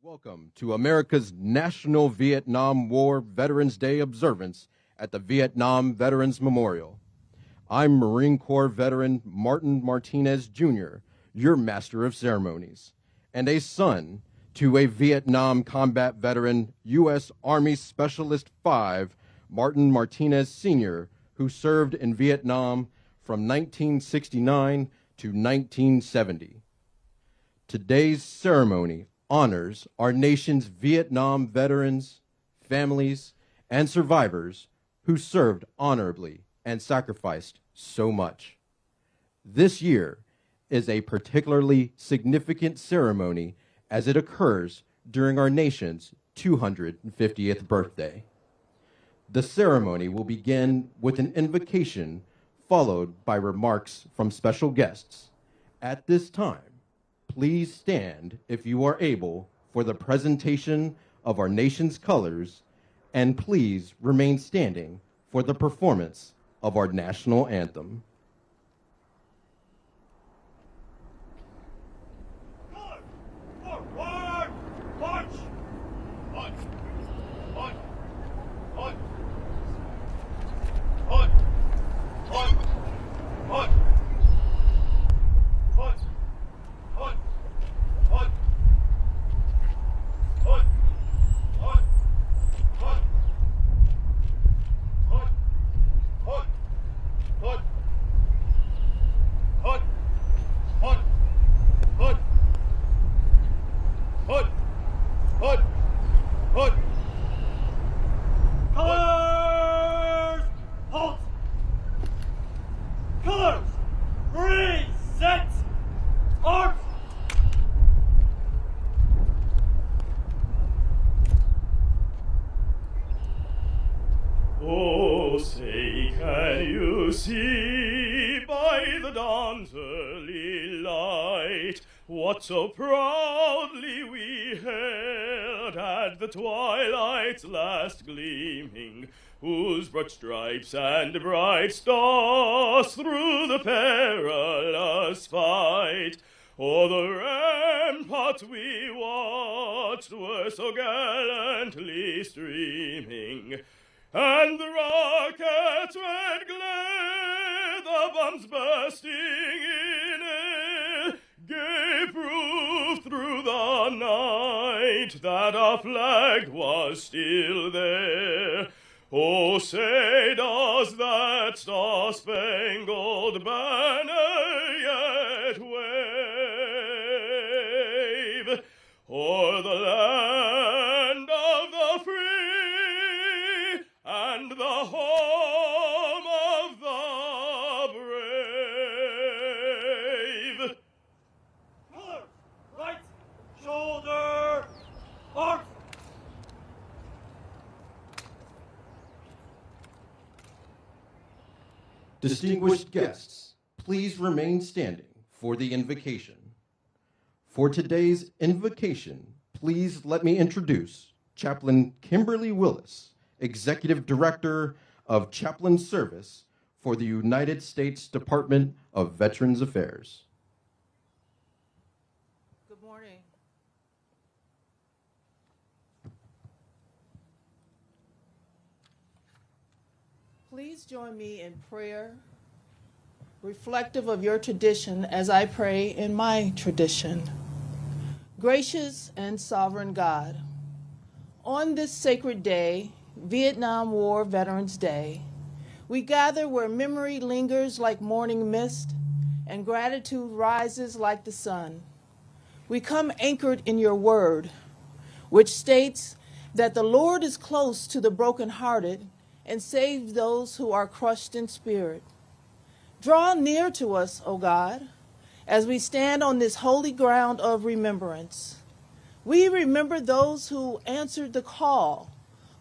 Welcome to America's National Vietnam War Veterans Day observance at the Vietnam Veterans Memorial. I'm Marine Corps veteran Martin Martinez Jr., your Master of Ceremonies, and a son to a Vietnam combat veteran, U.S. Army Specialist 5, Martin Martinez Sr., who served in Vietnam from 1969 to 1970. Today's ceremony honors our nation's Vietnam veterans, families, and survivors who served honorably and sacrificed so much. This year is a particularly significant ceremony as it occurs during our nation's 250th birthday. The ceremony will begin with an invocation followed by remarks from special guests. At this time, please stand if you are able for the presentation of our nation's colors, and please remain standing for the performance of our national anthem. Oh, say, can you see by the dawn's early light what so proudly we hailed at the twilight's last gleaming, whose broad stripes and bright stars through the perilous fight o'er the ramparts we watched were so gallantly streaming, and the rocket's red glare, the bombs bursting in air, gave proof through the night that our flag was still there. Oh, say, does that star-spangled banner yet wave o'er the land of the free and the home of the brave? Colors, right shoulder, arms. Distinguished guests, please remain standing for the invocation. For today's invocation, please let me introduce Chaplain Kimberly Willis, Executive Director of Chaplain Service for the United States Department of Veterans Affairs. Good morning. Please join me in prayer, reflective of your tradition as I pray in my tradition. Gracious and sovereign God, on this sacred day, Vietnam War Veterans Day, we gather where memory lingers like morning mist and gratitude rises like the sun. We come anchored in your word, which states that the Lord is close to the brokenhearted and saves those who are crushed in spirit. Draw near to us, O God, as we stand on this holy ground of remembrance. We remember those who answered the call,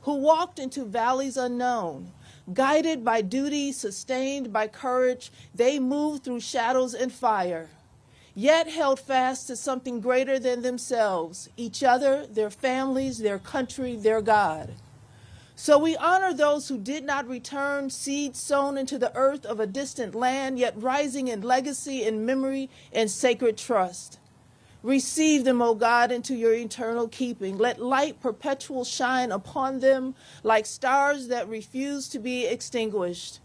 who walked into valleys unknown. Guided by duty, sustained by courage, they moved through shadows and fire, yet held fast to something greater than themselves, each other, their families, their country, their God. So we honor those who did not return, seeds sown into the earth of a distant land, yet rising in legacy, in memory, and sacred trust. Receive them, O God, into your eternal keeping. Let light perpetual shine upon them like stars that refuse to be extinguished.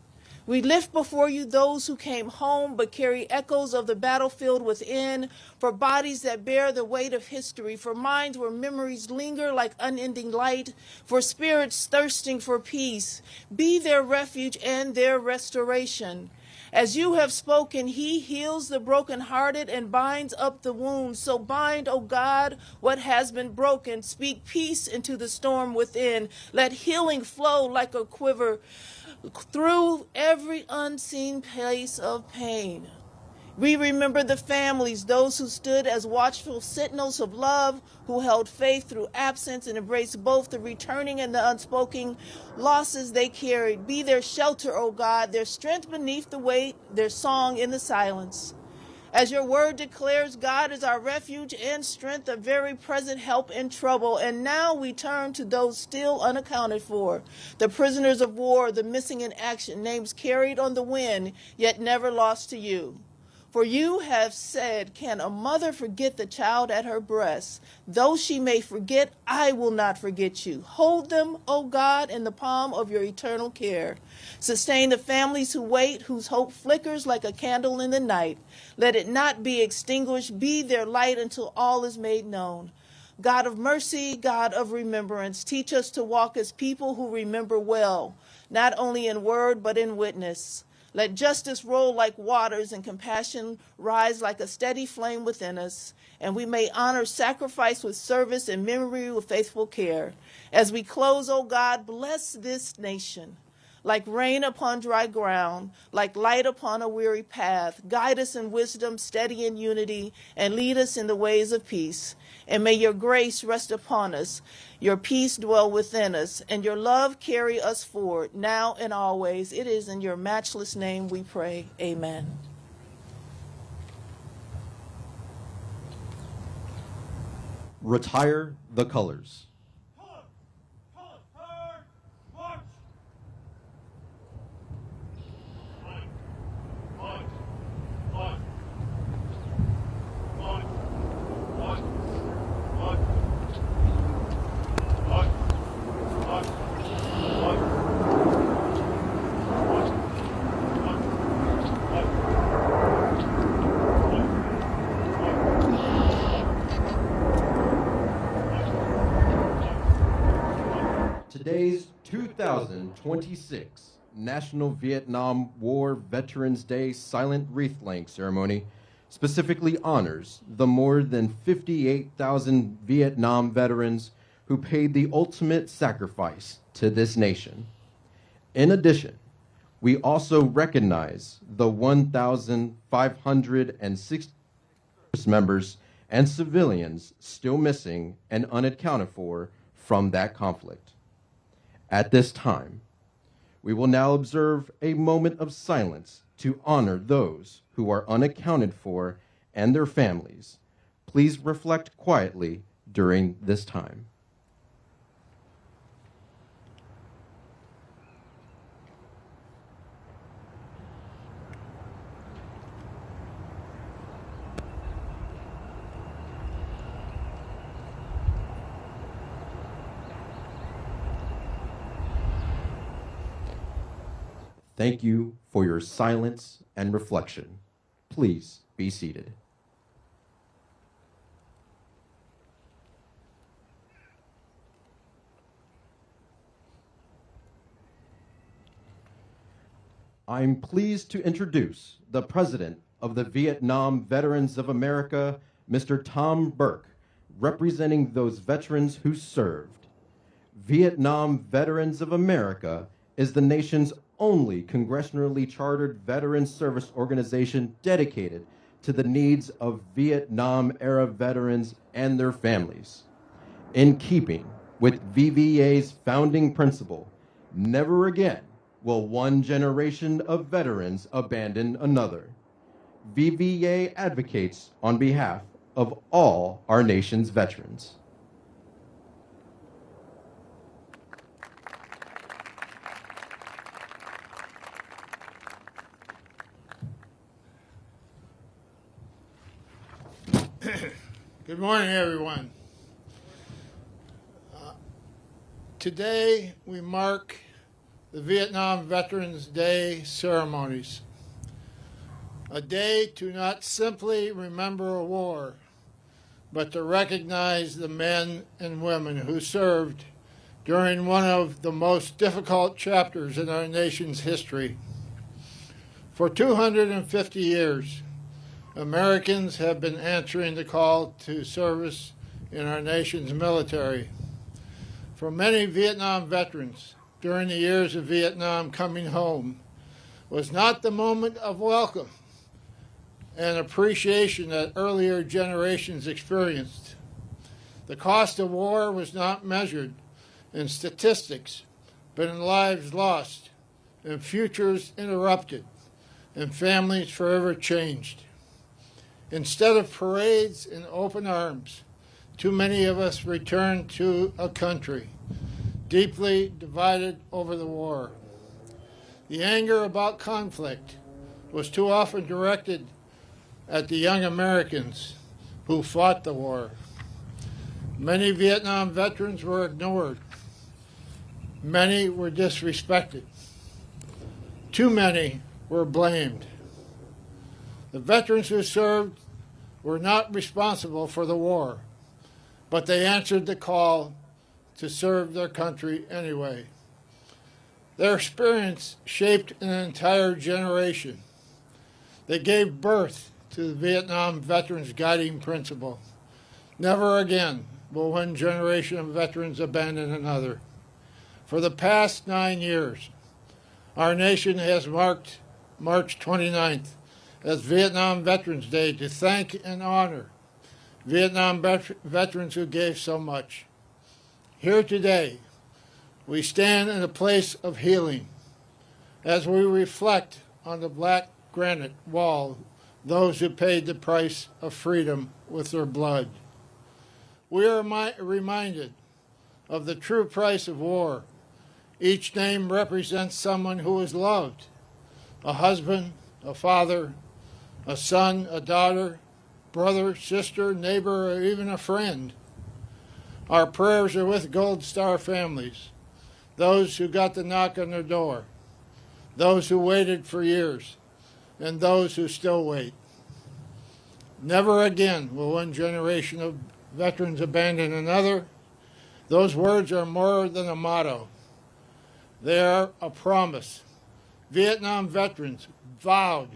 We lift before you those who came home but carry echoes of the battlefield within, for bodies that bear the weight of history, for minds where memories linger like unending light, for spirits thirsting for peace. Be their refuge and their restoration. As you have spoken, he heals the brokenhearted and binds up the wounds. So bind, O God, what has been broken. Speak peace into the storm within. Let healing flow like a quiver through every unseen place of pain. We remember the families, those who stood as watchful sentinels of love, who held faith through absence and embraced both the returning and the unspoken losses they carried. Be their shelter, O God, their strength beneath the weight, their song in the silence. As your word declares, God is our refuge and strength, a very present help in trouble. And now we turn to those still unaccounted for, the prisoners of war, the missing in action, names carried on the wind, yet never lost to you. For you have said, can a mother forget the child at her breast? Though she may forget, I will not forget you. Hold them, O God, in the palm of your eternal care. Sustain the families who wait, whose hope flickers like a candle in the night. Let it not be extinguished. Be their light until all is made known. God of mercy, God of remembrance, teach us to walk as people who remember well, not only in word but in witness. Let justice roll like waters and compassion rise like a steady flame within us, and we may honor sacrifice with service and memory with faithful care. As we close, O God, bless this nation. Like rain upon dry ground, like light upon a weary path, guide us in wisdom, steady in unity, and lead us in the ways of peace. And may your grace rest upon us, your peace dwell within us, and your love carry us forward, now and always. It is in your matchless name we pray. Amen. Retire the colors. Today's 2026 National Vietnam War Veterans Day Silent Wreath Laying Ceremony specifically honors the more than 58,000 Vietnam veterans who paid the ultimate sacrifice to this nation. In addition, we also recognize the 1,560 members and civilians still missing and unaccounted for from that conflict. At this time, we will now observe a moment of silence to honor those who are unaccounted for and their families. Please reflect quietly during this time. Thank you for your silence and reflection. Please be seated. I'm pleased to introduce the President of the Vietnam Veterans of America, Mr. Tom Burke, representing those veterans who served. Vietnam Veterans of America is the nation's only congressionally chartered veteran service organization dedicated to the needs of Vietnam-era veterans and their families. In keeping with VVA's founding principle, never again will one generation of veterans abandon another. VVA advocates on behalf of all our nation's veterans. Good morning, everyone. Today we mark the Vietnam Veterans Day ceremonies, a day to not simply remember a war, but to recognize the men and women who served during one of the most difficult chapters in our nation's history. For 250 years, Americans have been answering the call to service in our nation's military. For many Vietnam veterans, during the years of Vietnam, coming home was not the moment of welcome and appreciation that earlier generations experienced. The cost of war was not measured in statistics, but in lives lost, and futures interrupted, and families forever changed. Instead of parades and open arms, too many of us returned to a country deeply divided over the war. The anger about conflict was too often directed at the young Americans who fought the war. Many Vietnam veterans were ignored. Many were disrespected. Too many were blamed. The veterans who served were not responsible for the war, but they answered the call to serve their country anyway. Their experience shaped an entire generation. They gave birth to the Vietnam Veterans Guiding Principle. Never again will one generation of veterans abandon another. For the past 9 years, our nation has marked March 29th as Vietnam Veterans Day to thank and honor Vietnam veterans who gave so much. Here today, we stand in a place of healing as we reflect on the black granite wall those who paid the price of freedom with their blood. We are reminded of the true price of war. Each name represents someone who is loved, a husband, a father, a son, a daughter, brother, sister, neighbor, or even a friend. Our prayers are with Gold Star families, those who got the knock on their door, those who waited for years, and those who still wait. Never again will one generation of veterans abandon another. Those words are more than a motto. They are a promise. Vietnam veterans vowed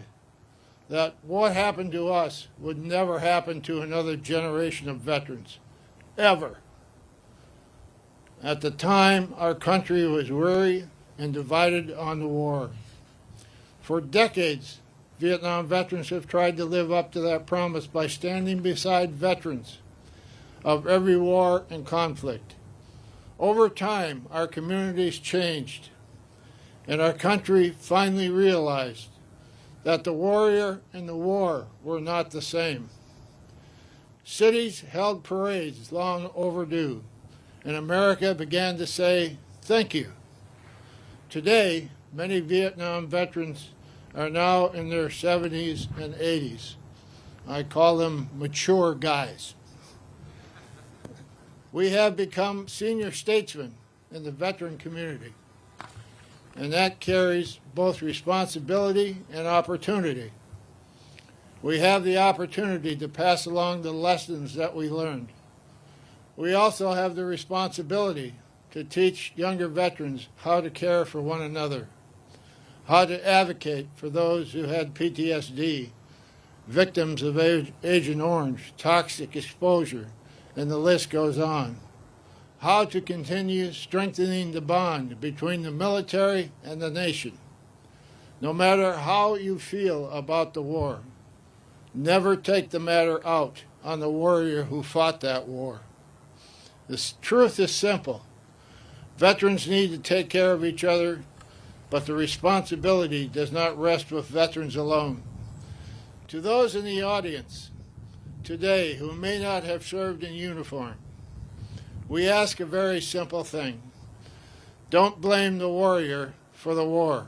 that what happened to us would never happen to another generation of veterans, ever. At the time, our country was weary and divided on the war. For decades, Vietnam veterans have tried to live up to that promise by standing beside veterans of every war and conflict. Over time, our communities changed, and our country finally realized that the warrior and the war were not the same. Cities held parades long overdue, and America began to say, thank you. Today, many Vietnam veterans are now in their 70s and 80s. I call them mature guys. We have become senior statesmen in the veteran community, and that carries both responsibility and opportunity. We have the opportunity to pass along the lessons that we learned. We also have the responsibility to teach younger veterans how to care for one another, how to advocate for those who had PTSD, victims of Agent Orange, toxic exposure, and the list goes on. How to continue strengthening the bond between the military and the nation. No matter how you feel about the war, never take the matter out on the warrior who fought that war. The truth is simple. Veterans need to take care of each other, but the responsibility does not rest with veterans alone. To those in the audience today who may not have served in uniform, we ask a very simple thing. Don't blame the warrior for the war.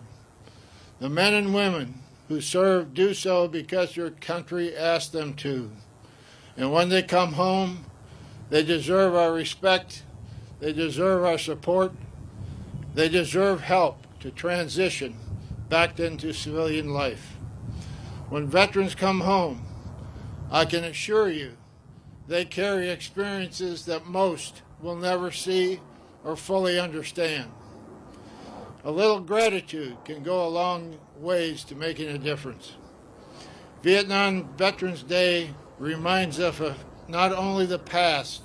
The men and women who serve do so because your country asked them to. And when they come home, they deserve our respect, they deserve our support, they deserve help to transition back into civilian life. When veterans come home, I can assure you they carry experiences that most will never see or fully understand. A little gratitude can go a long ways to making a difference. Vietnam Veterans Day reminds us of not only the past,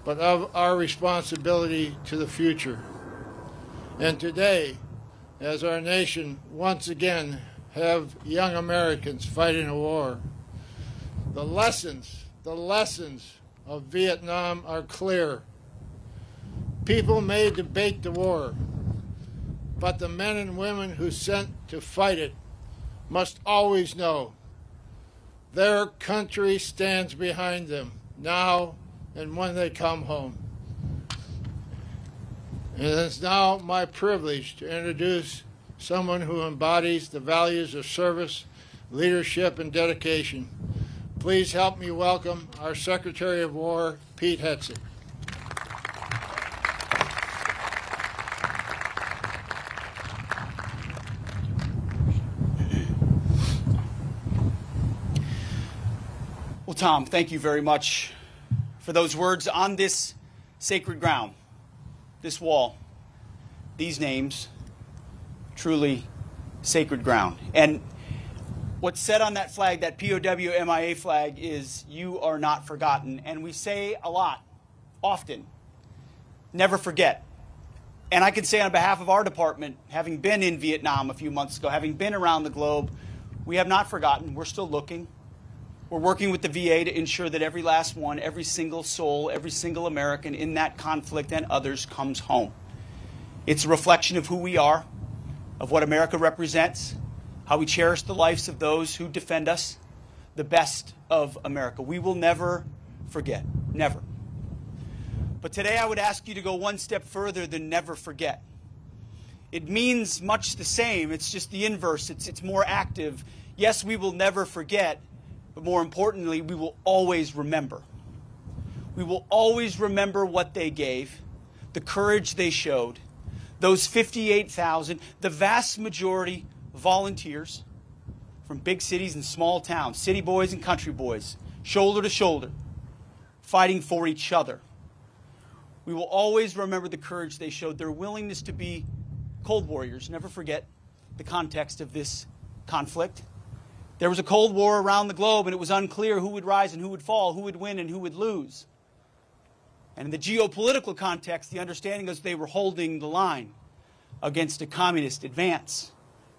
but of our responsibility to the future. And today, as our nation once again have young Americans fighting a war, the lessons of Vietnam are clear. People may debate the war, but the men and women who sent to fight it must always know their country stands behind them now and when they come home. And it's now my privilege to introduce someone who embodies the values of service, leadership, and dedication. Please help me welcome our Secretary of War, Pete Hegseth. Well, Tom, thank you very much for those words on this sacred ground, this wall, these names, truly sacred ground. And what's said on that flag, that POW MIA flag, is "You are not forgotten." And we say a lot, often, never forget. And I can say on behalf of our department, having been in Vietnam a few months ago, having been around the globe, we have not forgotten. We're still looking. We're working with the VA to ensure that every last one, every single soul, every single American in that conflict and others comes home. It's a reflection of who we are, of what America represents, how we cherish the lives of those who defend us, the best of America. We will never forget, never. But today I would ask you to go one step further than never forget. It means much the same. It's just the inverse. It's more active. Yes, we will never forget, but more importantly, we will always remember. We will always remember what they gave, the courage they showed, those 58,000, the vast majority volunteers from big cities and small towns, city boys and country boys, shoulder to shoulder, fighting for each other. We will always remember the courage they showed, their willingness to be cold warriors. Never forget the context of this conflict. There was a Cold War around the globe, and it was unclear who would rise and who would fall, who would win and who would lose. And in the geopolitical context, the understanding was they were holding the line against a communist advance.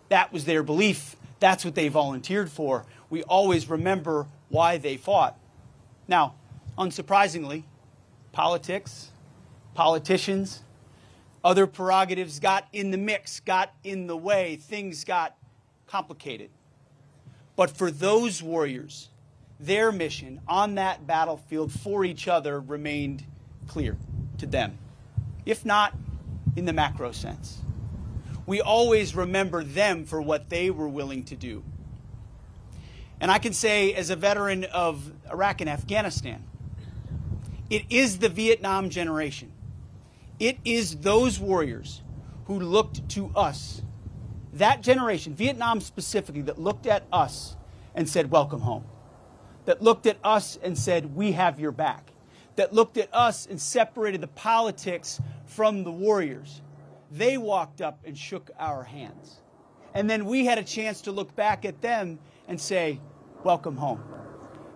That was their belief. That's what they volunteered for. We always remember why they fought. Now, unsurprisingly, politics, politicians, other prerogatives got in the mix, got in the way. Things got complicated. But for those warriors, their mission on that battlefield for each other remained clear to them, if not in the macro sense. We always remember them for what they were willing to do. And I can say, as a veteran of Iraq and Afghanistan, it is the Vietnam generation. It is those warriors who looked to us, that generation, Vietnam specifically, that looked at us and said, welcome home. That looked at us and said, we have your back. That looked at us and separated the politics from the warriors. They walked up and shook our hands. And then we had a chance to look back at them and say, welcome home.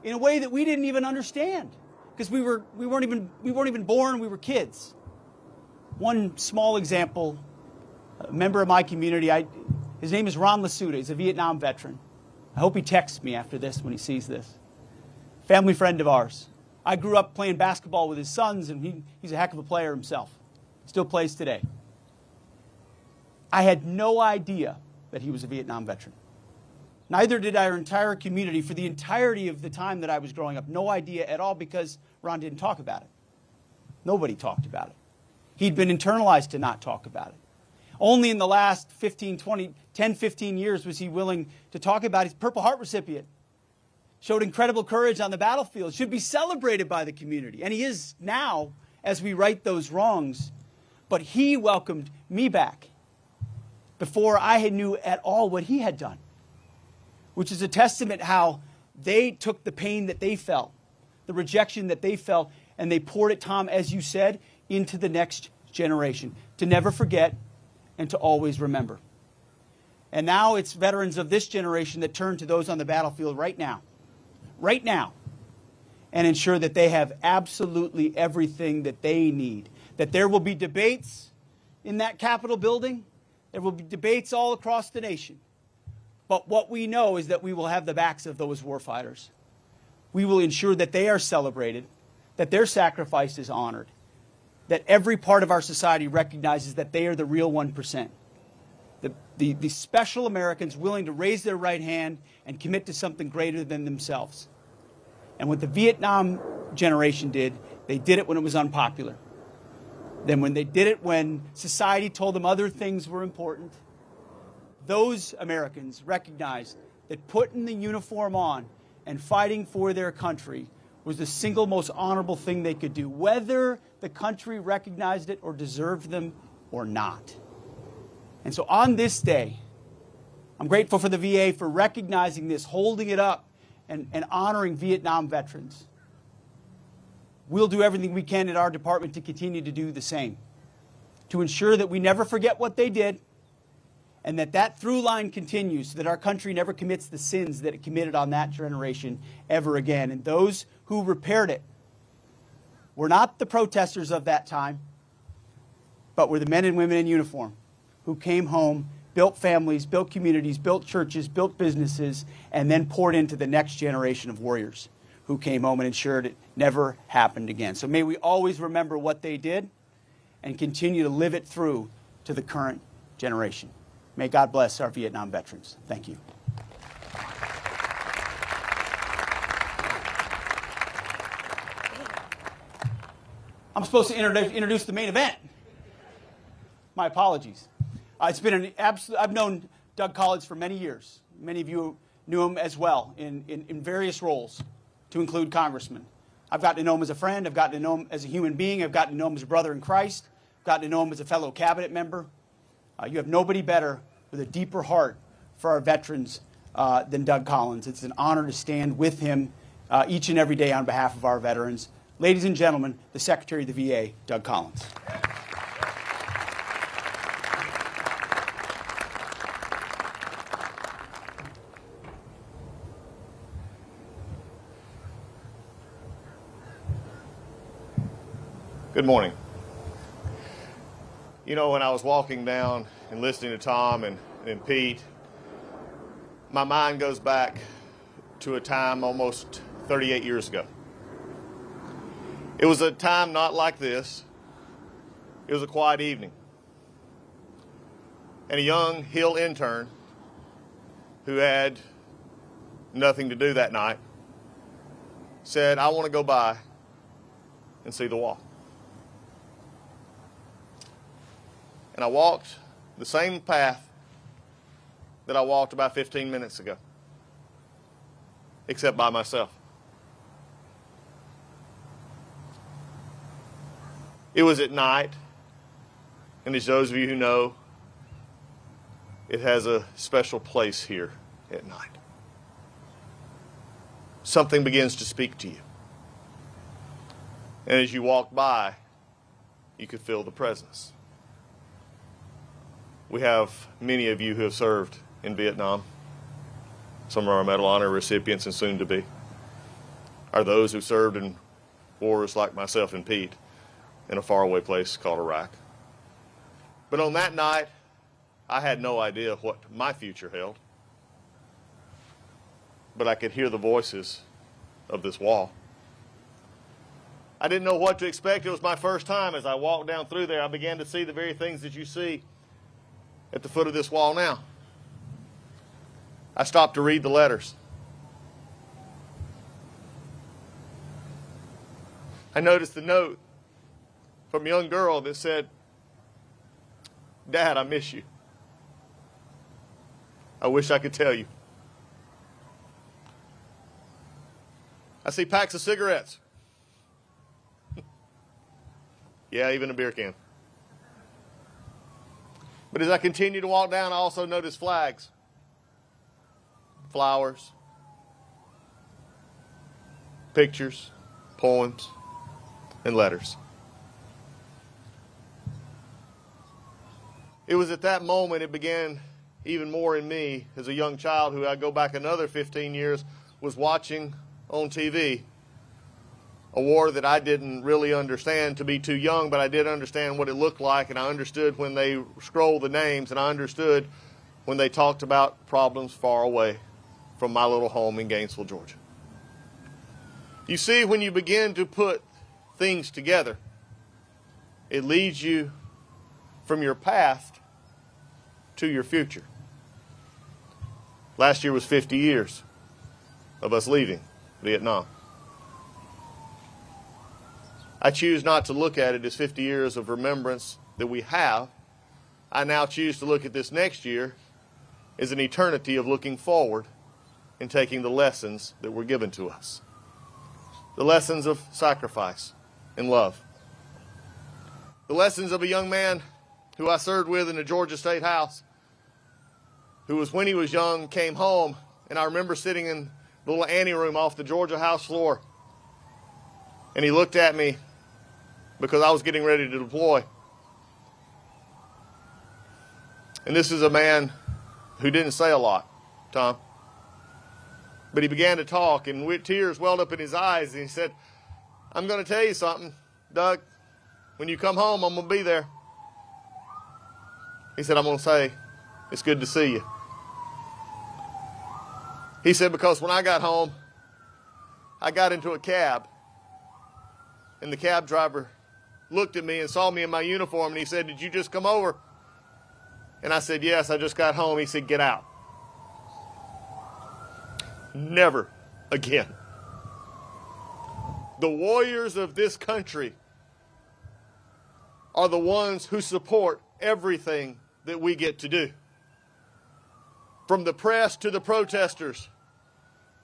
In a way that we didn't even understand, because we weren't even born, we were kids. One small example, a member of my community, his name is Ron Lasuda. He's a Vietnam veteran. I hope he texts me after this when he sees this. Family friend of ours. I grew up playing basketball with his sons, and he's a heck of a player himself. Still plays today. I had no idea that he was a Vietnam veteran. Neither did our entire community for the entirety of the time that I was growing up. No idea at all, because Ron didn't talk about it. Nobody talked about it. He'd been internalized to not talk about it. Only in the last 10, 15 years was he willing to talk about his Purple Heart recipient. showed incredible courage on the battlefield, should be celebrated by the community. And he is now, as we right those wrongs. But he welcomed me back before I knew at all what he had done, which is a testament how they took the pain that they felt, the rejection that they felt, and they poured it, Tom, as you said, into the next generation, to never forget and to always remember. And now it's veterans of this generation that turn to those on the battlefield right now, and ensure that they have absolutely everything that they need. That there will be debates in that Capitol building. There will be debates all across the nation. But what we know is that we will have the backs of those warfighters. We will ensure that they are celebrated, that their sacrifice is honored, that every part of our society recognizes that they are the real 1%. The special Americans willing to raise their right hand and commit to something greater than themselves. And what the Vietnam generation did, they did it when it was unpopular. Then when they did it when society told them other things were important, those Americans recognized that putting the uniform on and fighting for their country was the single most honorable thing they could do, whether the country recognized it or deserved them or not. And so on this day, I'm grateful for the VA for recognizing this, holding it up, and honoring Vietnam veterans. We'll do everything we can in our department to continue to do the same, to ensure that we never forget what they did, and that through line continues so that our country never commits the sins that it committed on that generation ever again. And those who repaired it were not the protesters of that time, but were the men and women in uniform who came home, built families, built communities, built churches, built businesses, and then poured into the next generation of warriors who came home and ensured it never happened again. So may we always remember what they did and continue to live it through to the current generation. May God bless our Vietnam veterans. Thank you. I'm supposed to introduce the main event. My apologies. It's been an absolute. I've known Doug Collins for many years. Many of you knew him as well in various roles, to include congressman. I've gotten to know him as a friend. I've gotten to know him as a human being. I've gotten to know him as a brother in Christ. I've gotten to know him as a fellow cabinet member. You have nobody better with a deeper heart for our veterans than Doug Collins. It's an honor to stand with him each and every day on behalf of our veterans. Ladies and gentlemen, the Secretary of the VA, Doug Collins. Good morning. You know, when I was walking down and listening to Tom and Pete, my mind goes back to a time almost 38 years ago. It was a time not like this. It was a quiet evening. And a young Hill intern who had nothing to do that night said, I want to go by and see the wall. And I walked the same path that I walked about 15 minutes ago, except by myself. It was at night, and as those of you who know, it has a special place here at night. Something begins to speak to you. And as you walk by, you could feel the presence. We have many of you who have served in Vietnam. Some of our Medal of Honor recipients and soon to be are those who served in wars like myself and Pete in a faraway place called Iraq. But on that night, I had no idea what my future held. But I could hear the voices of this wall. I didn't know what to expect. It was my first time. As I walked down through there, I began to see the very things that you see at the foot of this wall now. I stopped to read the letters. I noticed the note from a young girl that said, Dad, I miss you. I wish I could tell you. I see packs of cigarettes. Yeah, even a beer can. But as I continue to walk down, I also notice flags, flowers, pictures, poems, and letters. It was at that moment it began even more in me as a young child who I go back another 15 years was watching on TV a war that I didn't really understand to be too young, but I did understand what it looked like, and I understood when they scrolled the names, and I understood when they talked about problems far away from my little home in Gainesville, Georgia. You see, when you begin to put things together, it leads you from your past to your future. Last year was 50 years of us leaving Vietnam. I choose not to look at it as 50 years of remembrance that we have. I now choose to look at this next year as an eternity of looking forward and taking the lessons that were given to us. The lessons of sacrifice and love. The lessons of a young man who I served with in the Georgia State House, who was, when he was young, came home, and I remember sitting in the little anteroom off the Georgia House floor, and he looked at me because I was getting ready to deploy. And this is a man who didn't say a lot, Tom. But he began to talk, and with tears welled up in his eyes, and he said, "I'm going to tell you something, Doug. When you come home, I'm going to be there." He said, "I'm going to say, it's good to see you." He said, because when I got home, I got into a cab, and the cab driver looked at me and saw me in my uniform, and he said, "Did you just come over?" And I said, "Yes, I just got home." He said, "Get out." Never again. The warriors of this country are the ones who support everything that we get to do. From the press to the protesters,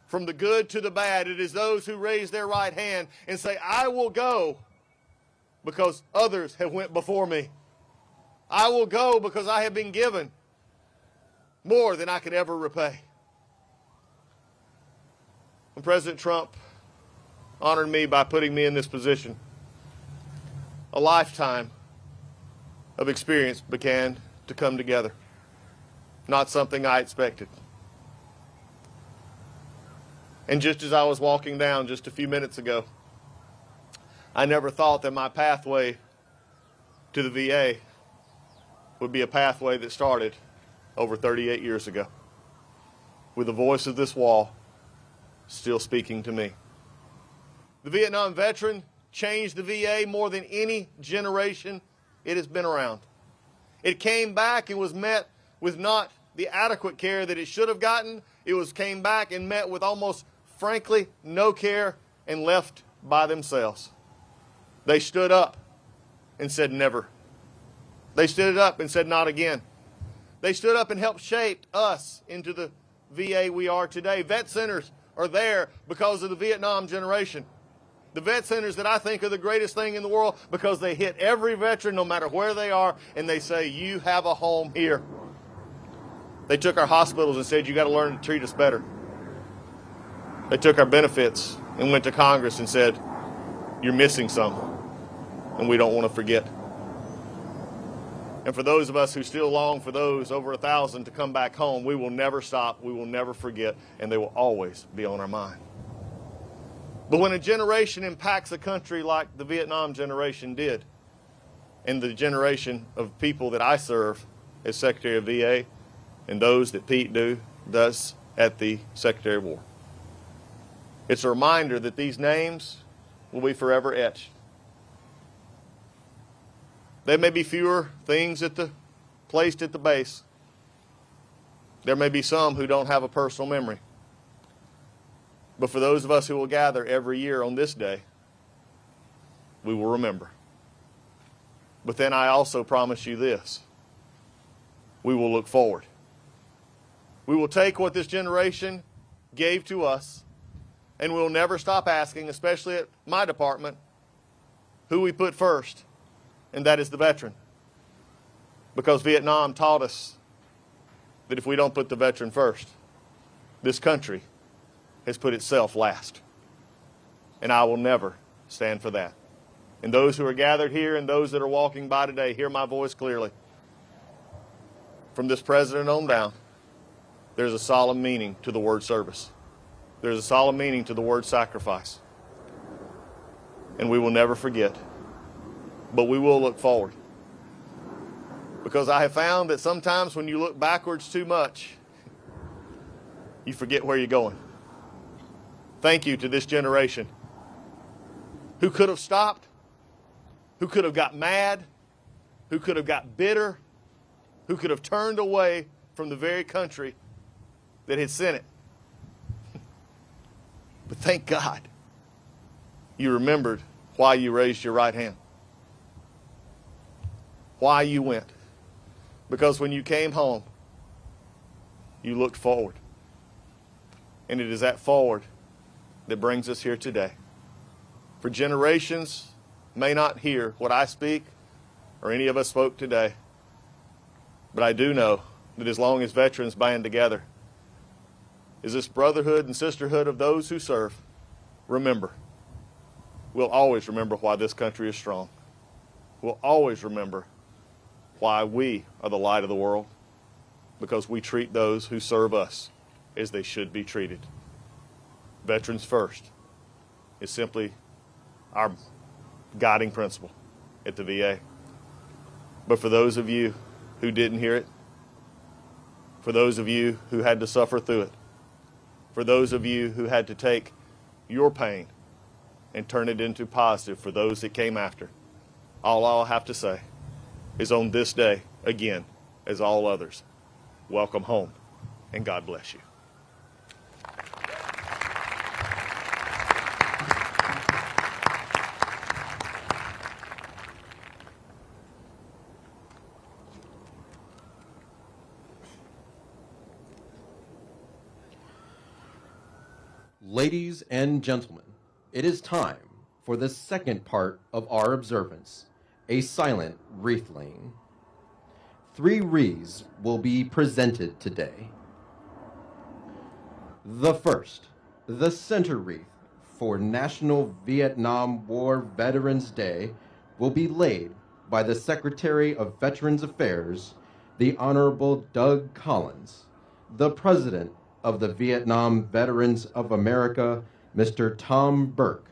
from the good to the bad, it is those who raise their right hand and say, "I will go because others have went before me. I will go because I have been given more than I could ever repay." When President Trump honored me by putting me in this position, a lifetime of experience began to come together. Not something I expected. And just as I was walking down just a few minutes ago, I never thought that my pathway to the VA would be a pathway that started over 38 years ago, with the voice of this wall still speaking to me. The Vietnam veteran changed the VA more than any generation it has been around. It came back and was met with not the adequate care that it should have gotten. It came back and met with almost, frankly, no care and left by themselves. They stood up and said never. They stood up and said not again. They stood up and helped shape us into the VA we are today. Vet centers are there because of the Vietnam generation. The vet centers that I think are the greatest thing in the world because they hit every veteran no matter where they are, and they say, "You have a home here." They took our hospitals and said, "You got to learn to treat us better." They took our benefits and went to Congress and said, "You're missing some, and we don't want to forget." And for those of us who still long for those over 1,000 to come back home, we will never stop, we will never forget, and they will always be on our mind. But when a generation impacts a country like the Vietnam generation did, and the generation of people that I serve as Secretary of VA, and those that Pete does at the Secretary of War, it's a reminder that these names will be forever etched. There may be fewer things placed at the base. There may be some who don't have a personal memory. But for those of us who will gather every year on this day, we will remember. But then I also promise you this: we will look forward. We will take what this generation gave to us, and we'll never stop asking, especially at my department, who we put first, and that is the veteran. Because Vietnam taught us that if we don't put the veteran first, this country has put itself last. And I will never stand for that. And those who are gathered here and those that are walking by today, hear my voice clearly. From this president on down, there's a solemn meaning to the word service. There's a solemn meaning to the word sacrifice. And we will never forget. But we will look forward. Because I have found that sometimes when you look backwards too much, you forget where you're going. Thank you to this generation who could have stopped, who could have got mad, who could have got bitter, who could have turned away from the very country that had sent it. But thank God you remembered why you raised your right hand, why you went. Because when you came home, you looked forward. And it is that forward that brings us here today. For generations may not hear what I speak or any of us spoke today. But I do know that as long as veterans band together, is this brotherhood and sisterhood of those who serve, remember, we'll always remember why this country is strong. We'll always remember why we are the light of the world, because we treat those who serve us as they should be treated. Veterans first is simply our guiding principle at the VA. But for those of you who didn't hear it, for those of you who had to suffer through it, for those of you who had to take your pain and turn it into positive for those that came after, all I'll have to say is on this day, again, as all others, welcome home, and God bless you. Ladies and gentlemen, it is time for the second part of our observance, a silent wreath laying. 3 wreaths will be presented today. The first, the center wreath for National Vietnam War Veterans Day, will be laid by the Secretary of Veterans Affairs, the Honorable Doug Collins, the President of the Vietnam Veterans of America, Mr. Tom Burke,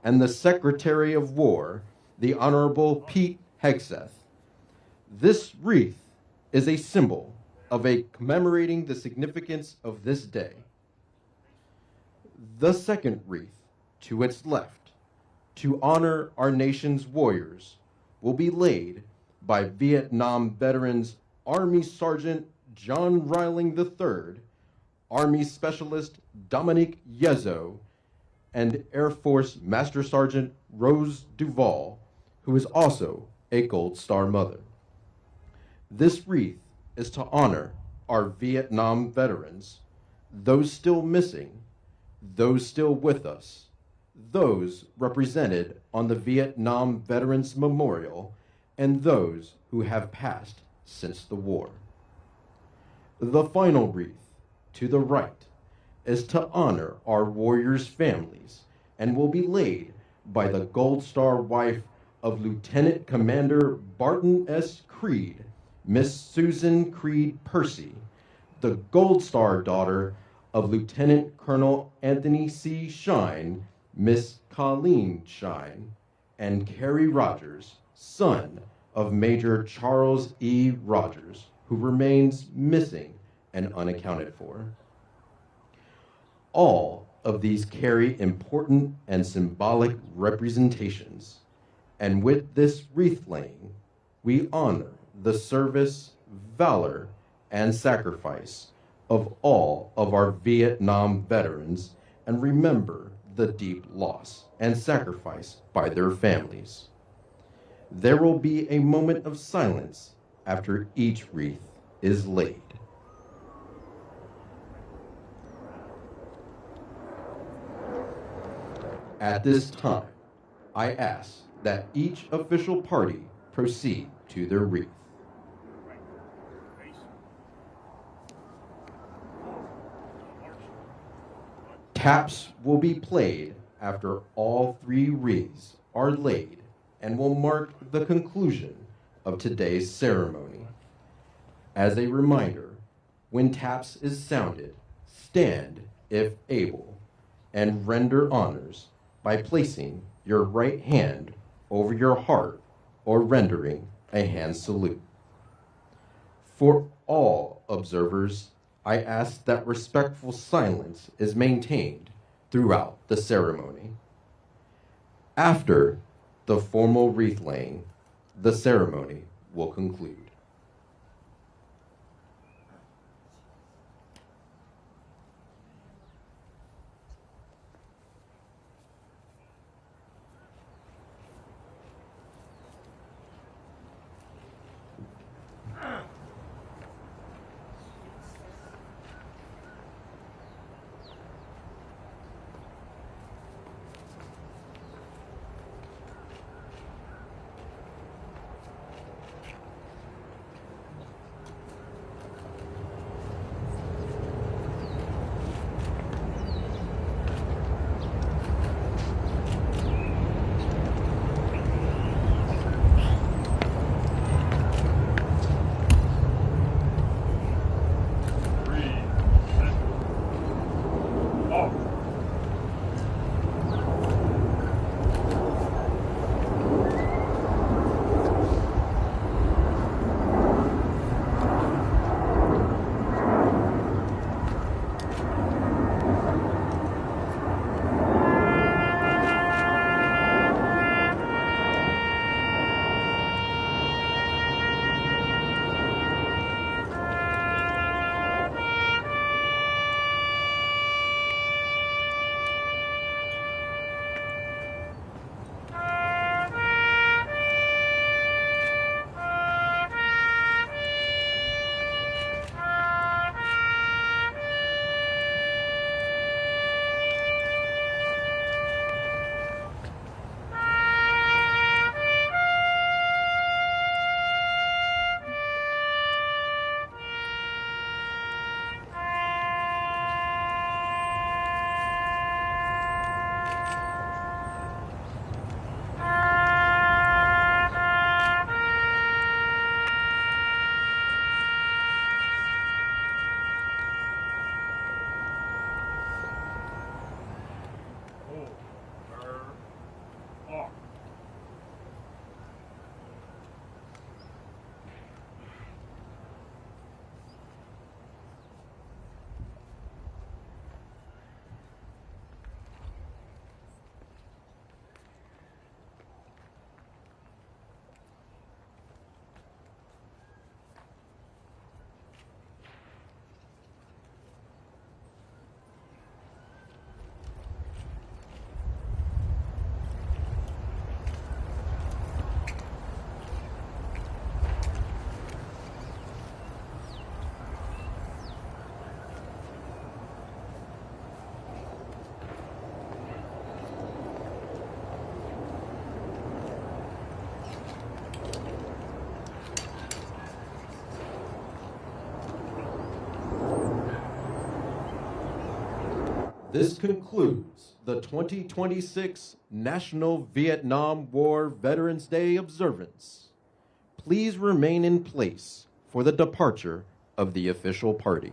and the Secretary of War, the Honorable Pete Hegseth. This wreath is a symbol of commemorating the significance of this day. The second wreath, to its left, to honor our nation's warriors, will be laid by Vietnam veterans Army Sergeant John Reiling III, Army Specialist Dominique Yezo, and Air Force Master Sergeant Rose Duvall, who is also a Gold Star mother. This wreath is to honor our Vietnam veterans, those still missing, those still with us, those represented on the Vietnam Veterans Memorial, and those who have passed since the war. The final wreath, to the right, is to honor our warriors' families and will be laid by the Gold Star wife of Lieutenant Commander Barton S. Creed, Miss Susan Creed Percy, the Gold Star daughter of Lieutenant Colonel Anthony C. Shine, Miss Colleen Shine, and Carrie Rogers, son of Major Charles E. Rogers, who remains missing and unaccounted for. All of these carry important and symbolic representations, and with this wreath laying, we honor the service, valor, and sacrifice of all of our Vietnam veterans and remember the deep loss and sacrifice by their families. There will be a moment of silence after each wreath is laid. At this time, I ask that each official party proceed to their wreath. Taps will be played after all 3 wreaths are laid and will mark the conclusion of today's ceremony. As a reminder, when taps is sounded, stand if able, and render honors by placing your right hand over your heart or rendering a hand salute. For all observers, I ask that respectful silence is maintained throughout the ceremony. After the formal wreath laying, the ceremony will conclude. This concludes the 2026 National Vietnam War Veterans Day observance. Please remain in place for the departure of the official party.